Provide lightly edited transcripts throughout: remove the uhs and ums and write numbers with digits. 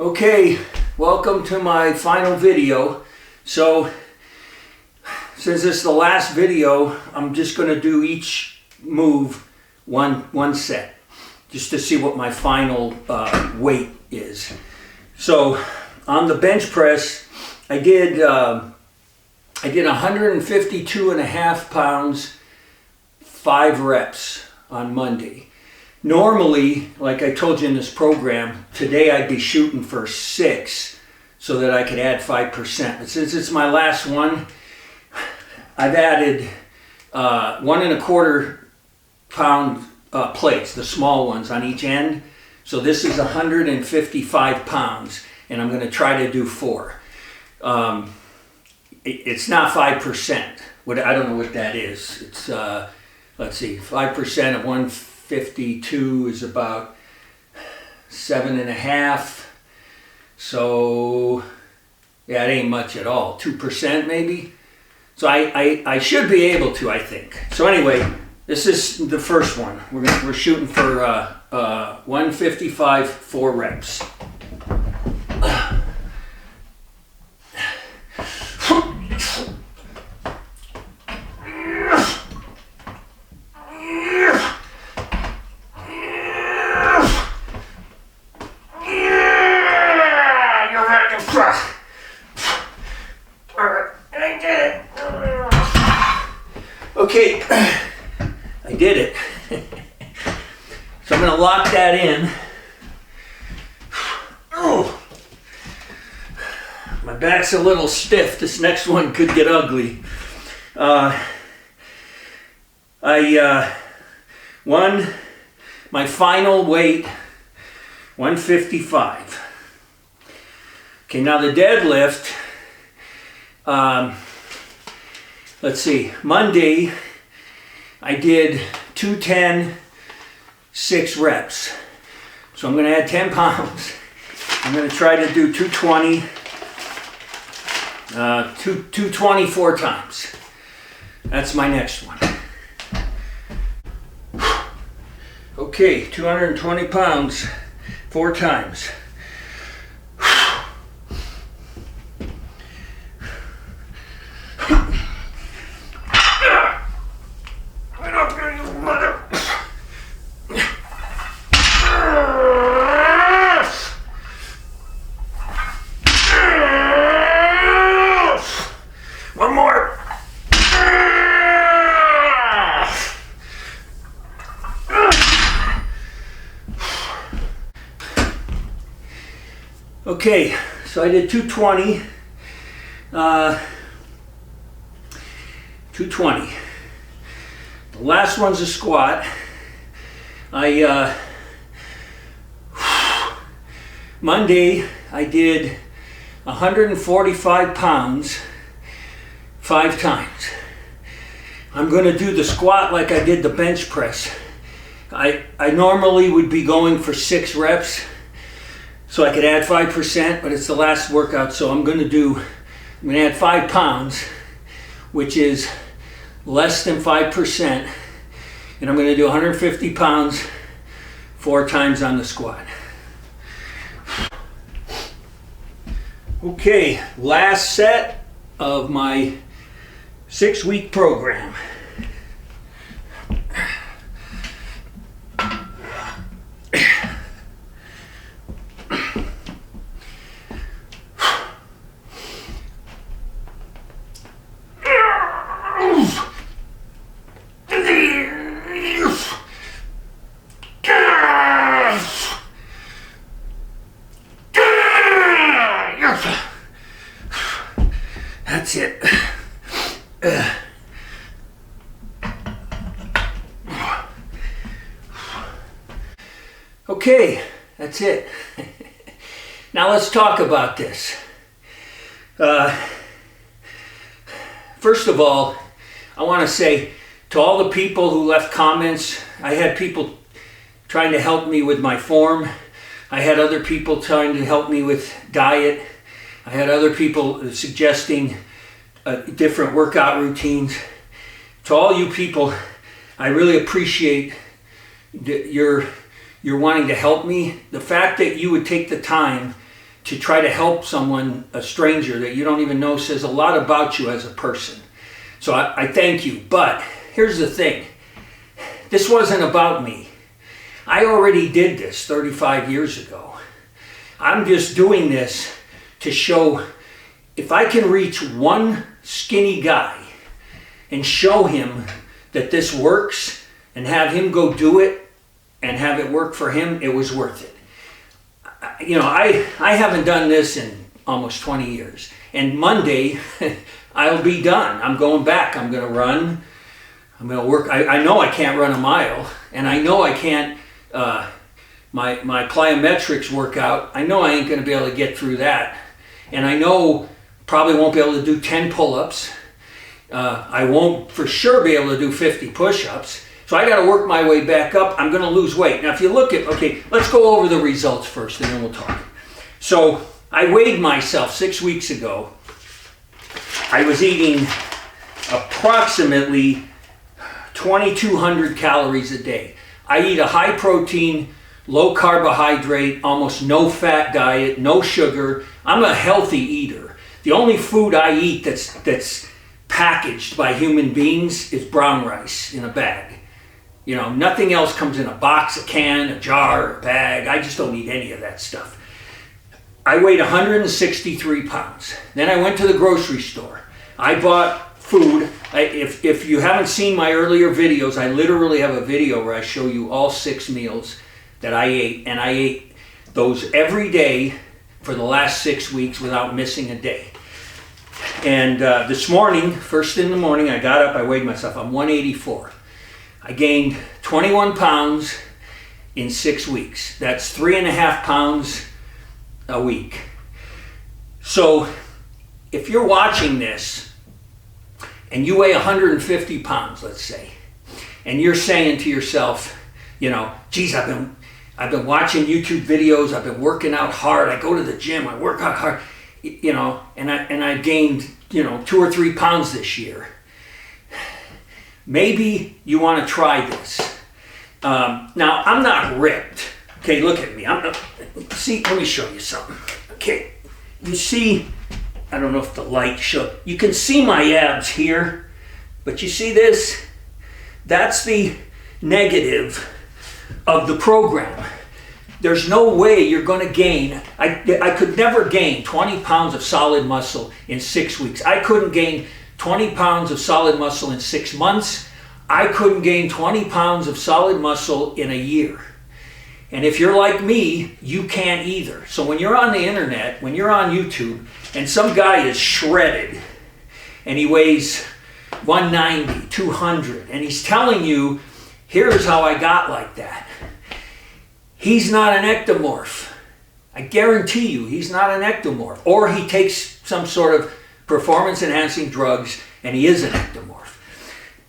Okay, welcome to my final video. So, since this is the last video, I'm just going to do each move one set, just to see what my final weight is. So, on the bench press, I did 152.5 pounds, 5 reps on Monday. Normally, like I told you in this program, today I'd be shooting for 6 so that I could add 5%. But since it's my last one, I've added 1.25 pound plates, the small ones on each end. So this is 155 pounds, and I'm going to try to do 4. It's not 5%. I don't know what that is. It's, let's see, 5% of 152 is about 7.5. So, yeah, it ain't much at all. 2% maybe. So I should be able to, I think. So anyway, this is the first one. We're shooting for 155, 4 reps. Okay, I did it. So I'm going to lock that in. Oh, my back's a little stiff. This next one could get ugly. My final weight, 155. Okay, now the deadlift. Let's see, Monday I did 210, 6 reps. So I'm going to add 10 pounds. I'm going to try to do 220, 220 4 times. That's my next one. Okay, 220 pounds, 4 times. One more. Okay, so I did 220. 220. The last one's a squat. Monday I did 145 pounds 5 times. I'm going to do the squat like I did the bench press. I normally would be going for 6 reps so I could add 5%, but it's the last workout, so I'm going to add 5 pounds, which is less than 5%, and I'm going to do 150 pounds 4 times on the squat. Okay, last set of my 6-week program. That's it. Okay, that's it. Now let's talk about this. First of all, I want to say to all the people who left comments, I had people trying to help me with my form. I had other people trying to help me with diet. I had other people suggesting different workout routines. To all you people, I really appreciate your wanting to help me. The fact that you would take the time to try to help someone, a stranger that you don't even know, says a lot about you as a person. So I thank you. But here's the thing. This wasn't about me. I already did this 35 years ago. I'm just doing this to show if I can reach one skinny guy and show him that this works and have him go do it and have it work for him, it was worth it. You know, I haven't done this in almost 20 years. And Monday, I'll be done. I'm going back. I'm going to run. I'm going to work. I know I can't run a mile. And I know I can't, my plyometrics workout, I know I ain't going to be able to get through that. And I know probably won't be able to do 10 pull-ups. I won't for sure be able to do 50 push-ups. So I got to work my way back up. I'm going to lose weight. Now, if you look at, okay, let's go over the results first, and then we'll talk. So I weighed myself 6 weeks ago. I was eating approximately 2,200 calories a day. I eat a high protein, low carbohydrate, almost no fat diet, no sugar. I'm a healthy eater. The only food I eat that's packaged by human beings is brown rice in a bag. You know, nothing else comes in a box, a can, a jar, a bag. I just don't eat any of that stuff. I weighed 163 pounds. Then I went to the grocery store. I bought food. If you haven't seen my earlier videos, I literally have a video where I show you all 6 meals that I ate. And I ate those every day for the last 6 weeks without missing a day. And this morning, first in the morning, I got up, I weighed myself. I'm 184. I gained 21 pounds in 6 weeks. That's 3.5 pounds a week. So if you're watching this and you weigh 150 pounds, let's say, and you're saying to yourself, you know, geez, I've been watching YouTube videos, I've been working out hard, I go to the gym, I work out hard, you know, and I gained, you know, 2 or 3 pounds this year. Maybe you want to try this. Now, I'm not ripped. Okay, look at me. See, let me show you something. Okay, you see, I don't know if the light shows. You can see my abs here, but you see this? That's the negative of the program. There's no way you're going to gain. I could never gain 20 pounds of solid muscle in 6 weeks. I couldn't gain 20 pounds of solid muscle in 6 months. I couldn't gain 20 pounds of solid muscle in a year. And if you're like me, you can't either. So when you're on the internet, when you're on YouTube, and some guy is shredded, and he weighs 190, 200, and he's telling you, here's how I got like that. He's not an ectomorph. I guarantee you, he's not an ectomorph. Or he takes some sort of performance-enhancing drugs, and he is an ectomorph.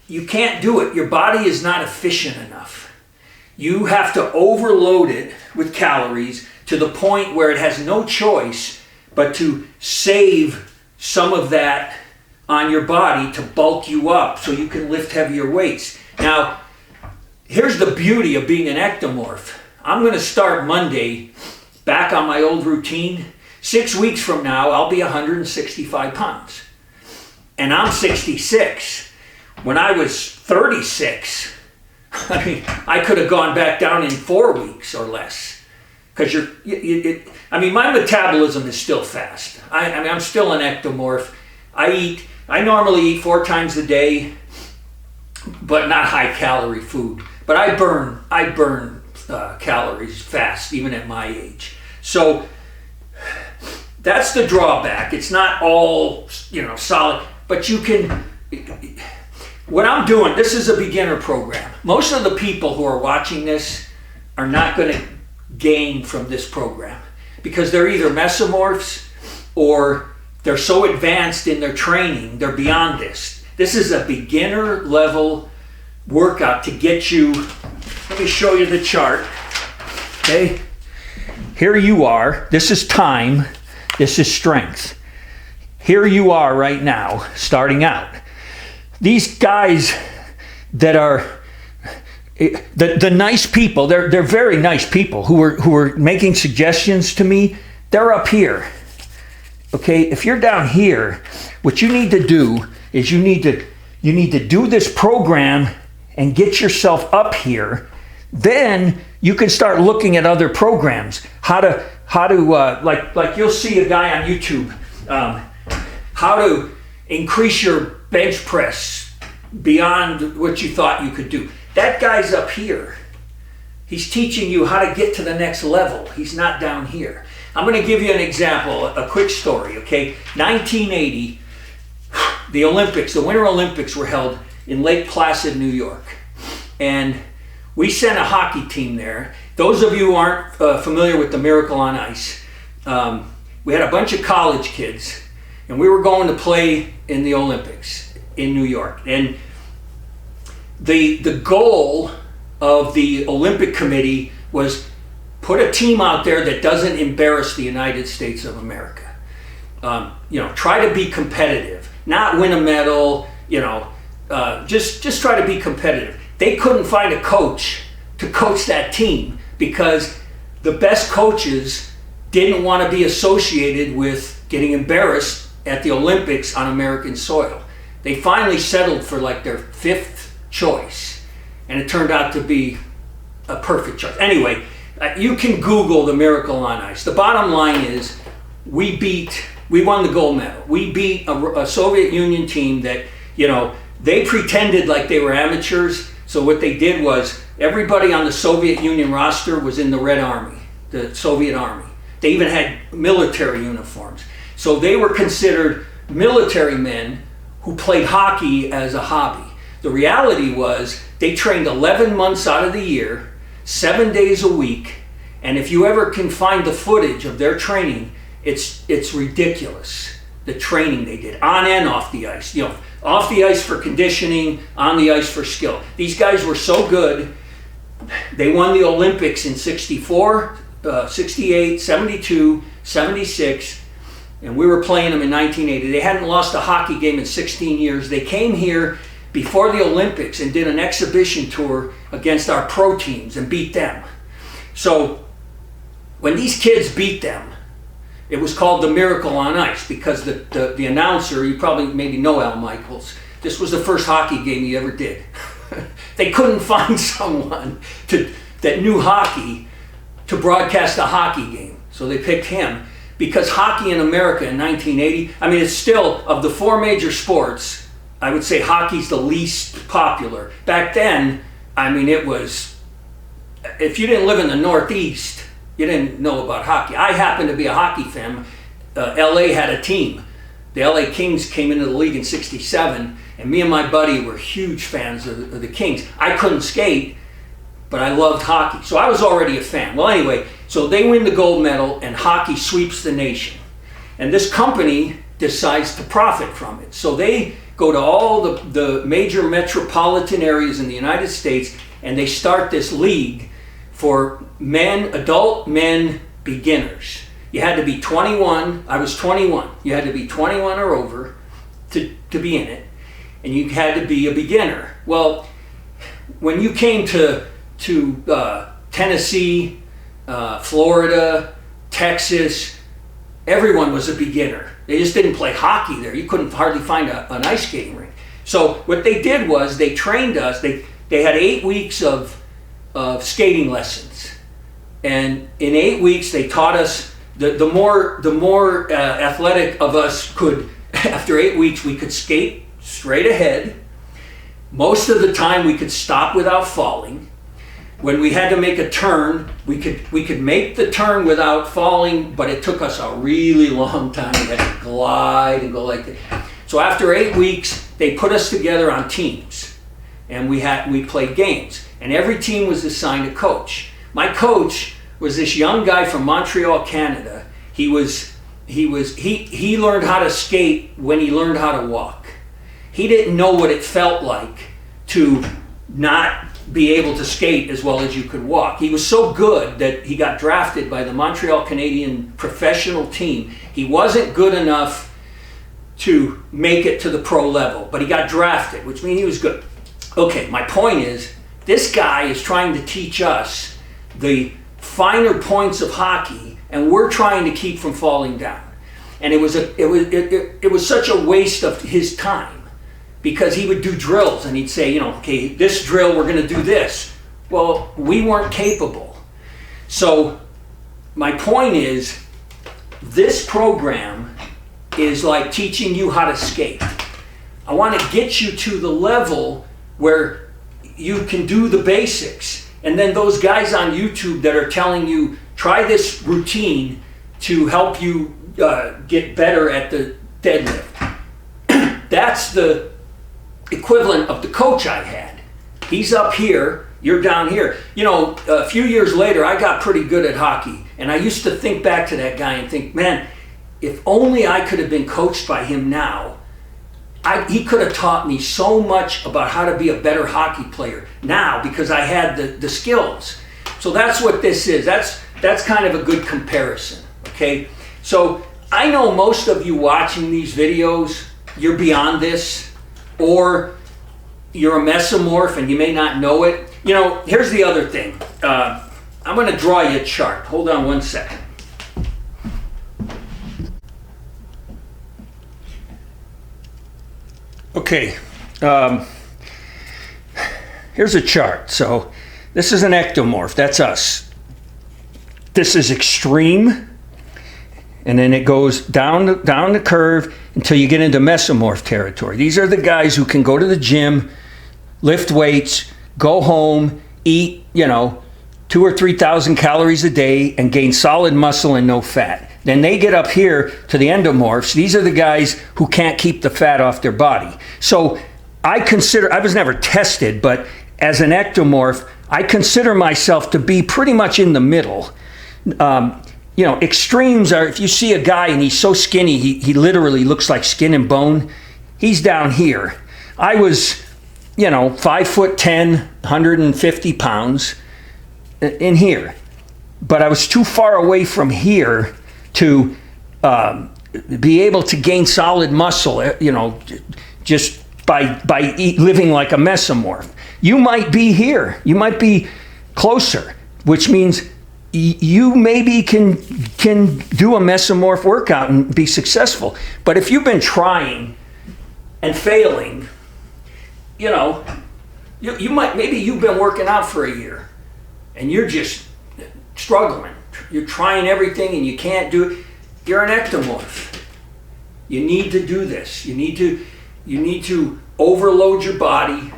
You can't do it. Your body is not efficient enough. You have to overload it with calories to the point where it has no choice but to save some of that on your body to bulk you up so you can lift heavier weights. Now, here's the beauty of being an ectomorph. I'm going to start Monday back on my old routine. 6 weeks from now, I'll be 165 pounds. And I'm 66. When I was 36, I mean, I could have gone back down in 4 weeks or less. Because my metabolism is still fast. I'm still an ectomorph. I normally eat 4 times a day, but not high calorie food. But I burn calories fast, even at my age. So that's the drawback. It's not all, solid, but you can. What I'm doing, this is a beginner program. Most of the people who are watching this are not going to gain from this program because they're either mesomorphs or they're so advanced in their training, they're beyond this. This is a beginner level workout to get you. Let me show you the chart. Okay, here you are. This is time. This is strength. Here you are right now, starting out. These guys that are the nice people, they're very nice people who are making suggestions to me. they're up here. Okay, if you're down here, what you need to do is you need to do this program and get yourself up here. Then you can start looking at other programs. How to like you'll see a guy on YouTube, how to increase your bench press beyond what you thought you could do. That guy's up here. He's teaching you how to get to the next level. He's not down here. I'm going to give you an example, a quick story, okay? 1980, the Olympics, the Winter Olympics were held in Lake Placid, New York. And we sent a hockey team there. Those of you who aren't familiar with the Miracle on Ice, we had a bunch of college kids, and we were going to play in the Olympics in New York. And the goal of the Olympic Committee was put a team out there that doesn't embarrass the United States of America. Try to be competitive, not win a medal, just try to be competitive. They couldn't find a coach to coach that team because the best coaches didn't want to be associated with getting embarrassed at the Olympics on American soil. They finally settled for like their fifth choice, and it turned out to be a perfect choice. Anyway, you can Google the Miracle on Ice. The bottom line is we won the gold medal. We beat a Soviet Union team that, they pretended like they were amateurs. So what they did was everybody on the Soviet Union roster was in the Red Army, the Soviet Army. They even had military uniforms. So they were considered military men who played hockey as a hobby. The reality was they trained 11 months out of the year, 7 days a week, and if you ever can find the footage of their training, it's ridiculous, the training they did, on and off the ice. Off the ice for conditioning, on the ice for skill. These guys were so good, they won the Olympics in 64, 68, 72, 76, and we were playing them in 1980. They hadn't lost a hockey game in 16 years. They came here before the Olympics and did an exhibition tour against our pro teams and beat them. So when these kids beat them, it was called the Miracle on Ice because the announcer, you probably maybe know Al Michaels, this was the first hockey game he ever did. They couldn't find someone that knew hockey to broadcast a hockey game. So they picked him because hockey in America in 1980, it's still, of the four major sports, I would say hockey's the least popular. Back then, it was, if you didn't live in the Northeast, you didn't know about hockey. I happened to be a hockey fan. LA had a team. The LA Kings came into the league in 67, and me and my buddy were huge fans of the Kings. I couldn't skate, but I loved hockey. So I was already a fan. Well, anyway, so they win the gold medal, and hockey sweeps the nation. And this company decides to profit from it. So they go to all the major metropolitan areas in the United States, and they start this league for men, adult men, beginners. You had to be 21. I was 21. You had to be 21 or over to be in it, and you had to be a beginner. Well, when you came to Tennessee, Florida, Texas, everyone was a beginner. They just didn't play hockey there. You couldn't hardly find an ice skating rink. So what they did was they trained us. They had 8 weeks of skating lessons, and in 8 weeks they taught us the more athletic of us could. After 8 weeks we could skate straight ahead. Most of the time we could stop without falling. When we had to make a turn, we could make the turn without falling, but it took us a really long time. We had to glide and go like that. So after 8 weeks they put us together on teams, and we played games. And every team was assigned a coach. My coach was this young guy from Montreal, Canada. He learned how to skate when he learned how to walk. He didn't know what it felt like to not be able to skate as well as you could walk. He was so good that he got drafted by the Montreal Canadian professional team. He wasn't good enough to make it to the pro level, but he got drafted, which means he was good. Okay, my point is, this guy is trying to teach us the finer points of hockey, and we're trying to keep from falling down. And it was such a waste of his time, because he would do drills and he'd say, you know, okay, this drill we're going to do this. Well, we weren't capable. So my point is, this program is like teaching you how to skate. I want to get you to the level where you can do the basics. And then those guys on YouTube that are telling you, try this routine to help you get better at the deadlift. That's the equivalent of the coach I had. He's up here, you're down here. You know, a few years later, I got pretty good at hockey. And I used to think back to that guy and think, man, if only I could have been coached by him now, he could have taught me so much about how to be a better hockey player now, because I had the skills. So that's what this is. That's kind of a good comparison, okay? So I know most of you watching these videos, you're beyond this, or you're a mesomorph and you may not know it. You know, here's the other thing. I'm going to draw you a chart. Hold on one second. Okay, here's a chart. So this is an ectomorph, that's us. This is extreme, and then it goes down the curve until you get into mesomorph territory. These are the guys who can go to the gym, lift weights, go home, eat, you know, 2,000 or 3,000 calories a day and gain solid muscle and no fat. Then they get up here to the endomorphs. These are the guys who can't keep the fat off their body. So I was never tested, but as an ectomorph, I consider myself to be pretty much in the middle. You know, extremes are, if you see a guy and he's so skinny, he literally looks like skin and bone, he's down here. I was, you know, 5'10", 150 pounds in here. But I was too far away from here to be able to gain solid muscle, you know, just by living like a mesomorph. You might be here. You might be closer, which means you maybe can do a mesomorph workout and be successful. But if you've been trying and failing, you know, you might, maybe you've been working out for a year and you're just struggling. You're trying everything and you can't do it. You're an ectomorph. You need to do this. You need to overload your body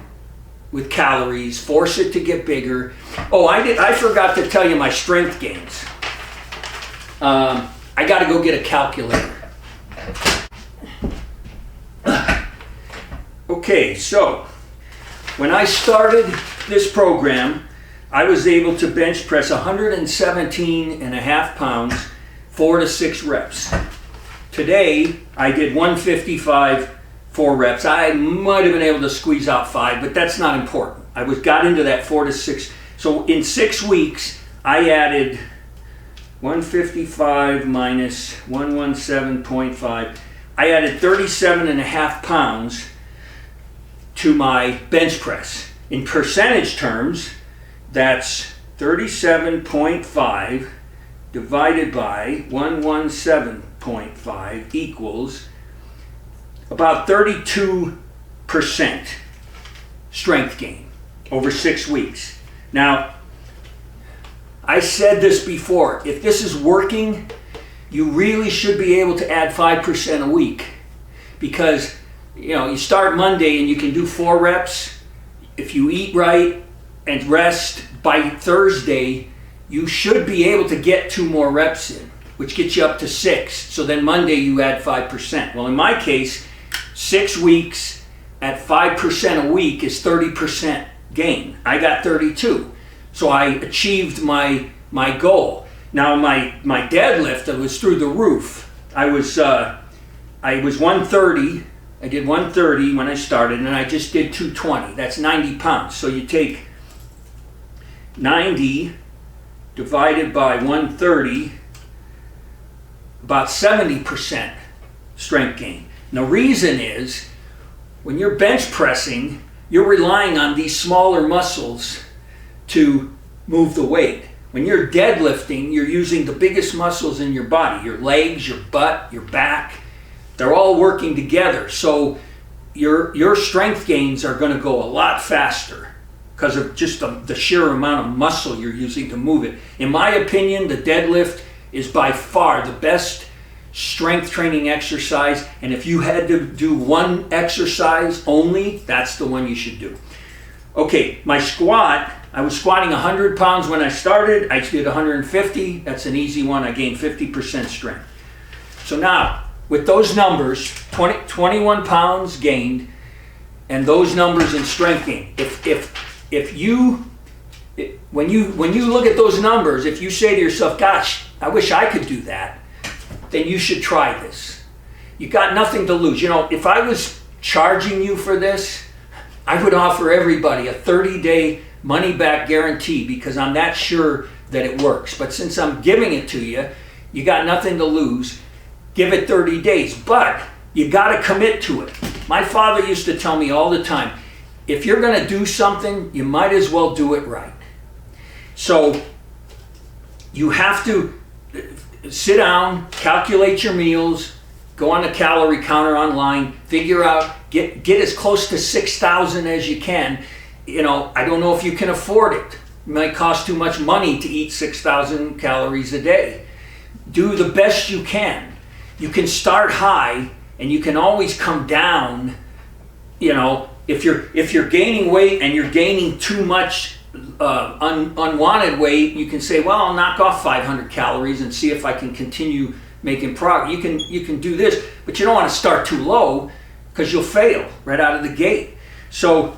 with calories, force it to get bigger. Oh, I forgot to tell you my strength gains. I got to go get a calculator. Okay, so when I started this program, I was able to bench press 117 and a half pounds, 4 to 6 reps. Today, I did 155, 4 reps. I might have been able to squeeze out 5, but that's not important. I got into that 4 to 6. So in 6 weeks, I added 155 minus 117.5. I added 37 and a half pounds to my bench press. In percentage terms, that's 37.5 divided by 117.5 equals about 32% strength gain over 6 weeks. Now, I said this before, if this is working, you really should be able to add 5% a week, because you know, you start Monday and you can do 4 reps. If you eat right and rest, by Thursday, you should be able to get 2 more reps in, which gets you up to 6. So then Monday you add 5%. Well, in my case, 6 weeks at 5% a week is 30% gain. I got 32. So I achieved my goal. Now my deadlift, it was through the roof. I was 130. I did 130 when I started, and I just did 220. That's 90 pounds. So you take 90 divided by 130, about 70% strength gain. And the reason is, when you're bench pressing, you're relying on these smaller muscles to move the weight. When you're deadlifting, you're using the biggest muscles in your body, your legs, your butt, your back. They're all working together. So your strength gains are going to go a lot faster because of just the sheer amount of muscle you're using to move it. In my opinion, the deadlift is by far the best strength training exercise. And if you had to do one exercise only, that's the one you should do. Okay, my squat, I was squatting 100 pounds when I started. I did 150. That's an easy one. I gained 50% strength. So now, with those numbers, 21 pounds gained, and those numbers in strength gain. When you look at those numbers, if you say to yourself, gosh, I wish I could do that, then you should try this. You got nothing to lose. You know, if I was charging you for this, I would offer everybody a 30-day money-back guarantee because I'm that sure that it works. But since I'm giving it to you, you got nothing to lose. Give it 30 days, but you got to commit to it. My father used to tell me all the time, if you're going to do something, you might as well do it right. So you have to sit down, calculate your meals, go on a calorie counter online, figure out, get as close to 6,000 as you can. You know, I don't know if you can afford it. It might cost too much money to eat 6,000 calories a day. Do the best you can. You can start high and you can always come down. You know, if you're gaining weight and you're gaining too much unwanted weight, you can say, well, I'll knock off 500 calories and see if I can continue making progress. You can do this, but you don't want to start too low because you'll fail right out of the gate. So,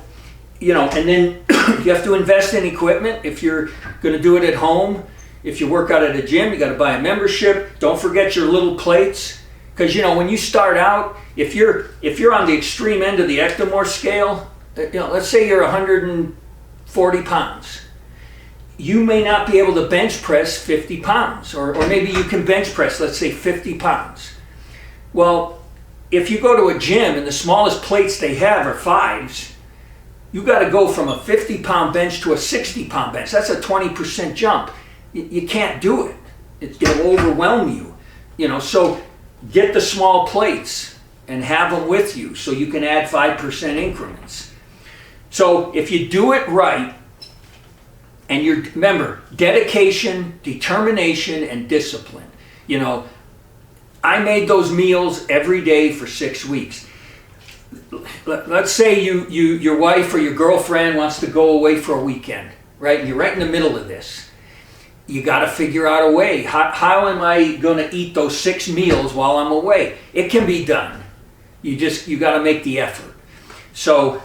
you know, and then you have to invest in equipment if you're going to do it at home. If you work out at a gym, you got to buy a membership. Don't forget your little plates, because you know when you start out, if you're on the extreme end of the ectomorph scale, you know, let's say you're 140 pounds. You may not be able to bench press 50 pounds, or maybe you can bench press, let's say 50 pounds. Well, if you go to a gym and the smallest plates they have are 5s, you got to go from a 50-pound bench to a 60-pound bench. That's a 20% jump. You can't do it. It'll overwhelm you. You know, so get the small plates and have them with you so you can add 5% increments. So if you do it right, and remember, dedication, determination, and discipline. You know, I made those meals every day for 6 weeks. Let's say your wife or your girlfriend wants to go away for a weekend, right? And you're right in the middle of this. You got to figure out a way. How am I going to eat those 6 meals while I'm away? It can be done. You got to make the effort. So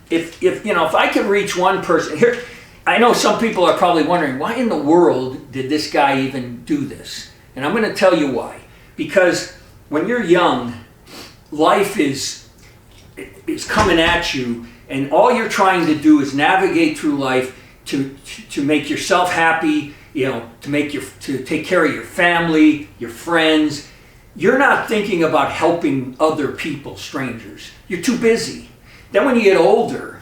if I could reach one person here, I know some people are probably wondering, why in the world did this guy even do this? And I'm going to tell you why. Because when you're young, life is coming at you, and all you're trying to do is navigate through life to make yourself happy, you know, to take care of your family, your friends. You're not thinking about helping other people, strangers. You're too busy. Then when you get older,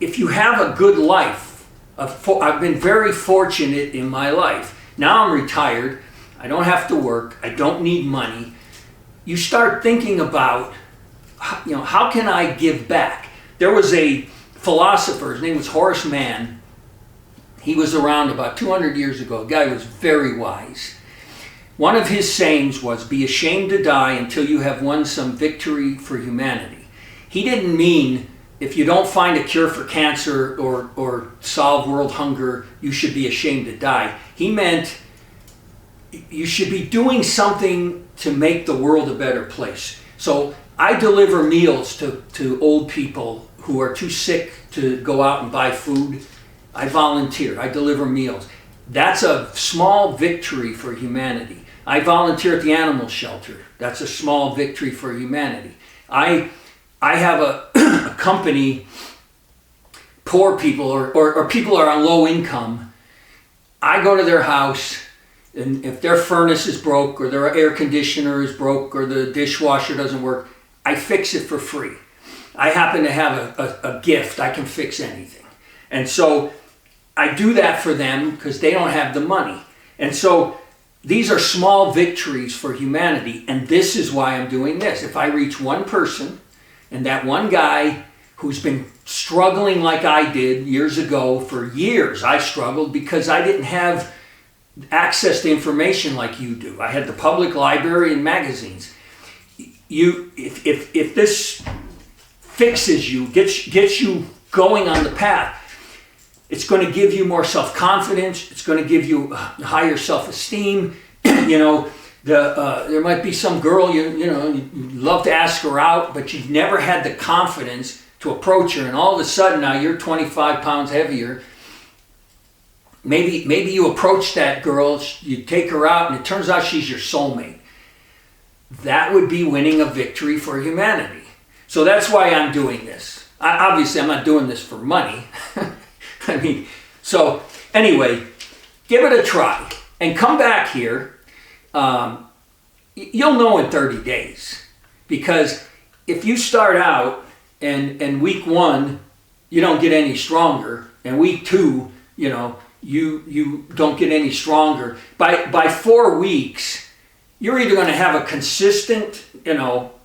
if you have a good life, I've been very fortunate in my life. Now I'm retired. I don't have to work. I don't need money. You start thinking about, you know, how can I give back? There was a philosopher, his name was Horace Mann. He was around about 200 years ago. The guy was very wise. One of his sayings was, be ashamed to die until you have won some victory for humanity. He didn't mean if you don't find a cure for cancer or solve world hunger, you should be ashamed to die. He meant you should be doing something to make the world a better place. So I deliver meals to old people who are too sick to go out and buy food. I volunteer. I deliver meals. That's a small victory for humanity. I volunteer at the animal shelter. That's a small victory for humanity. I have a company, poor people or people are on low income. I go to their house, and if their furnace is broke or their air conditioner is broke or the dishwasher doesn't work, I fix it for free. I happen to have a gift. I can fix anything. And so I do that for them because they don't have the money. And so these are small victories for humanity, and this is why I'm doing this. If I reach one person, and that one guy who's been struggling like I did years ago, for years I struggled because I didn't have access to information like you do. I had the public library and magazines. If this fixes you, gets you going on the path, it's going to give you more self-confidence. It's going to give you higher self-esteem. You know, there might be some girl you love to ask her out, but you've never had the confidence to approach her, and all of a sudden now you're 25 pounds heavier. Maybe you approach that girl, you take her out, and it turns out she's your soulmate. That would be winning a victory for humanity. So that's why I'm doing this. Obviously, I'm not doing this for money. I mean, so anyway, give it a try and come back here. You'll know in 30 days, because if you start out and week 1 you don't get any stronger, and week 2 you don't get any stronger, by 4 weeks you're either going to have a consistent,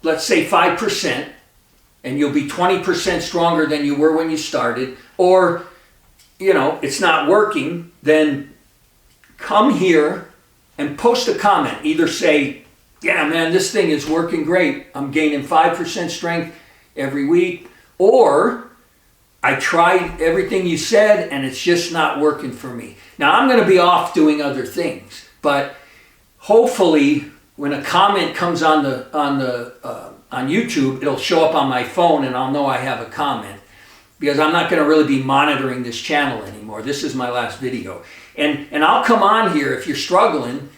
let's say 5%, and you'll be 20% stronger than you were when you started, or it's not working. Then come here and post a comment. Either say, yeah, man, this thing is working great. I'm gaining 5% strength every week. Or, I tried everything you said and it's just not working for me. Now, I'm going to be off doing other things. But hopefully, when a comment comes on YouTube, it'll show up on my phone and I'll know I have a comment. Because I'm not going to really be monitoring this channel anymore. This is my last video. And I'll come on here if you're struggling,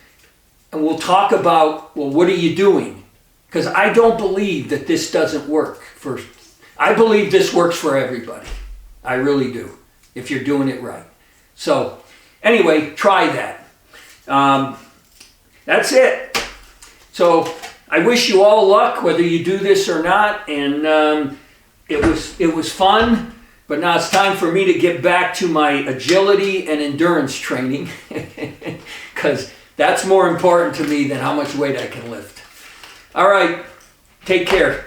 and we'll talk about, well, what are you doing? Because I don't believe that this doesn't work. I believe this works for everybody. I really do, if you're doing it right. So anyway, try that. That's it. So I wish you all luck, whether you do this or not. And it was fun, but now it's time for me to get back to my agility and endurance training, because that's more important to me than how much weight I can lift. All right, take care.